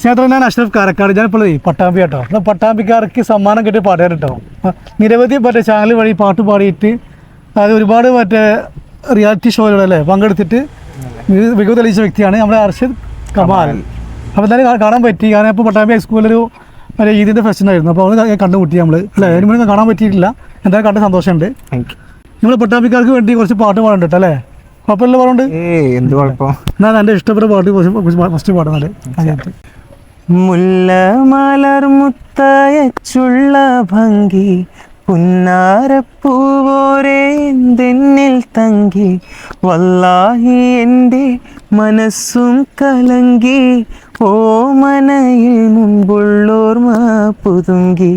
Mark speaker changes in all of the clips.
Speaker 1: സ്നേഹത്തോടെ അഷ്റഫ് കാരക്കാട്. ഞാനിപ്പോൾ പട്ടാമ്പി കേട്ടോ. പട്ടാമ്പിക്കാർക്ക് സമ്മാനം കിട്ടിയ പാട്ടുകാർ കേട്ടോ. നിരവധി മറ്റേ ചാനൽ വഴി പാട്ട് പാടിയിട്ട് അത് ഒരുപാട് മറ്റേ റിയാലിറ്റി ഷോയിലൂടെ പങ്കെടുത്തിട്ട് മികവ് തെളിയിച്ച വ്യക്തിയാണ് നമ്മുടെ അർഷദ് കമാൽ. അപ്പോൾ എന്തായാലും കാണാൻ പറ്റി. കാരണം ഇപ്പോൾ പട്ടാമ്പി ഹൈസ്കൂളിലൊരു മറ്റേ ഈദിൻ്റെ ഫെസ്റ്റ് ആയിരുന്നു. അപ്പോൾ അത് കണ്ടുമുട്ടി നമ്മൾ അല്ലേ. അതിന് മുന്നേ കാണാൻ പറ്റിയിട്ടില്ല. എന്തായാലും കണ്ട സന്തോഷമുണ്ട്. നമ്മൾ പട്ടാമ്പിക്കാർക്ക് വേണ്ടി കുറച്ച് പാട്ട് പാടുന്നുണ്ട് കേട്ടോ അല്ലേ. കുഴപ്പമില്ല പാടുണ്ട്.
Speaker 2: എന്ത് കുഴപ്പം.
Speaker 1: എന്നാൽ എൻ്റെ ഇഷ്ടപ്പെട്ട പാട്ട് ഫസ്റ്റ് പാടുന്നത്
Speaker 2: മുല്ല മലർ മുത്തയച്ചുള്ള ഭംഗി പുന്നാരപ്പൂവോരേ എന്തെന്നിൽ തങ്കി വല്ലാഹി എൻ്റെ മനസ്സും കലങ്കി ഓമനയിൽ മുമ്പുള്ളോർമ പുതുങ്കി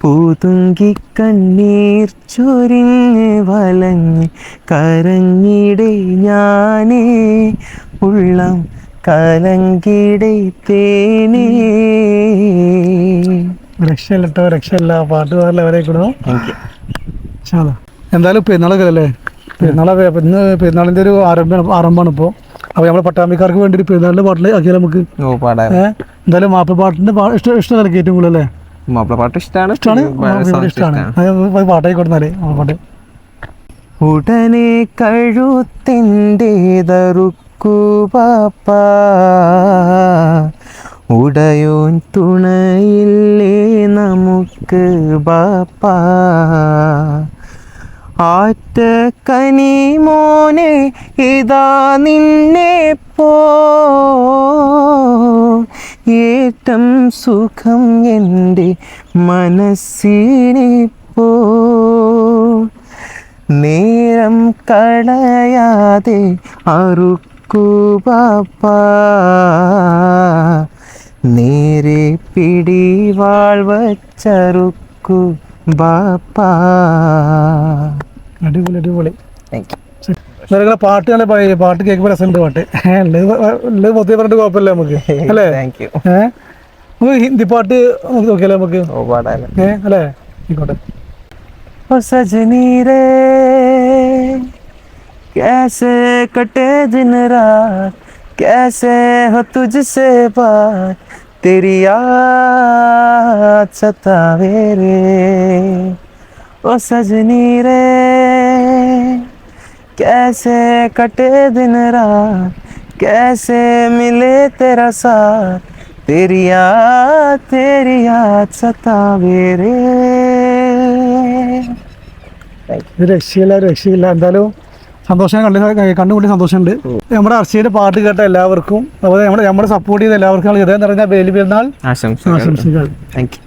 Speaker 2: പൂതുങ്കി കണ്ണീർ ചൊരിഞ്ഞ് വലഞ്ഞ് കരഞ്ഞിടേ ഞാനേ ഉള്ളം കലങ്കിടേ തേനേ.
Speaker 1: രക്ഷയില്ല കേട്ടോ, രക്ഷയില്ല. പാട്ട് പാടില്ല അവരെ കൂടെ. എന്തായാലും പെരുന്നാളൊക്കെ അല്ലേ. ഇന്ന് പെരുന്നാളിൻ്റെ ഒരു ആരംഭമാണ് ഇപ്പോൾ. അപ്പോൾ നമ്മുടെ പട്ടാമ്പിക്കാർക്ക് വേണ്ടി ഒരു പെരുന്നാളിൻ്റെ പാട്ടിൽ ആക്കിയാൽ നമുക്ക് എന്തായാലും മാപ്പിളപ്പാട്ടിൻ്റെ ഇഷ്ടമല്ല ഏറ്റവും കൂടുതൽ അല്ലേ.
Speaker 2: മാപ്പിളപ്പാട്ട് ഇഷ്ടമാണ്.
Speaker 1: പാട്ടായി കൊടുത്താലേ പാട്ട്.
Speaker 2: ഉടനെ കഴുത്തിൻ്റെതറുക്കു പാപ്പ ഉടയോൻ തുണയില്ലേ നമുക്ക് ബാപ്പ ആറ്റ കനി മോനെ ഇതാ നിന്നെ പോ ഏറ്റം സുഖം എൻ്റെ മനസ്സിനിപ്പോ നേരം കളയാതെ അറുക്കു ബാപ്പ നേരെ പിടിവാൾ വച്ചറുക്കു ബാപ്പ.
Speaker 1: അടിപൊളി അടിപൊളി. നിങ്ങളെ പാട്ട് നല്ല പാട്ട് കേൾക്കുമ്പോൾ രസമുണ്ട്. പാട്ട് പൊതുവെ പറഞ്ഞിട്ട് കുഴപ്പമില്ല നമുക്ക് അല്ലേ. നമുക്ക് ഹിന്ദി പാട്ട് നോക്കിയാലേ നമുക്ക് അല്ലേ. ആയിക്കോട്ടെ.
Speaker 2: सजनी रे कैसे कटे दिन रात कैसे हो तुझसे बात तेरी याद सतावे रे ओ सजनी रे कैसे कटे दिन रात कैसे मिले तेरा साथ तेरी याद सतावे रे.
Speaker 1: രക്ഷയില്ല രക്ഷയില്ല. എന്തായാലും സന്തോഷം കണ്ടുകൂടി സന്തോഷമുണ്ട്. നമ്മുടെ അർച്ചയുടെ പാട്ട് കേട്ട എല്ലാവർക്കും അതുപോലെ നമ്മുടെ സപ്പോർട്ട് ചെയ്ത എല്ലാവർക്കും ഹൃദയം നിറഞ്ഞ ബലി പെരുന്നാൾ ആശംസകൾ. Thank you.